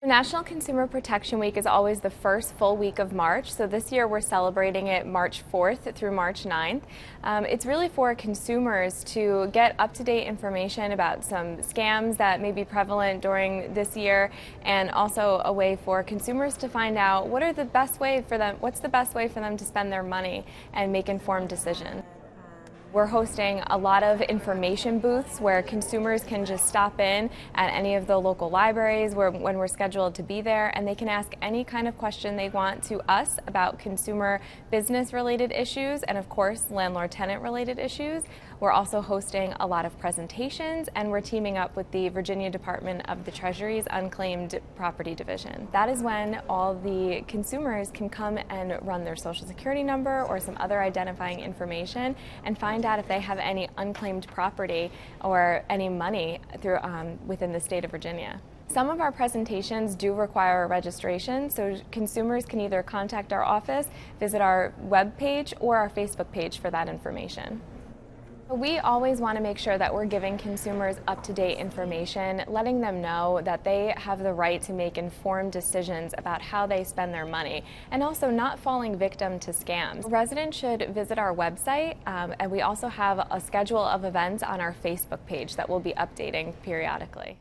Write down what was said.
National Consumer Protection Week is always the first full week of March, so this year we're celebrating it March 4th through March 9th. It's really for consumers to get up-to-date information about some scams that may be prevalent during this year, and also a way for consumers to find out what's the best way for them to spend their money and make informed decisions. We're hosting a lot of information booths where consumers can just stop in at any of the local libraries when we're scheduled to be there, and they can ask any kind of question they want to us about consumer business related issues and of course landlord-tenant related issues. We're also hosting a lot of presentations, and we're teaming up with the Virginia Department of the Treasury's Unclaimed Property Division. That is when all the consumers can come and run their social security number or some other identifying information and find out if they have any unclaimed property or any money within the state of Virginia. Some of our presentations do require a registration, so consumers can either contact our office, visit our web page, or our Facebook page for that information. We always want to make sure that we're giving consumers up-to-date information, letting them know that they have the right to make informed decisions about how they spend their money, and also not falling victim to scams. Residents should visit our website, and we also have a schedule of events on our Facebook page that we'll be updating periodically.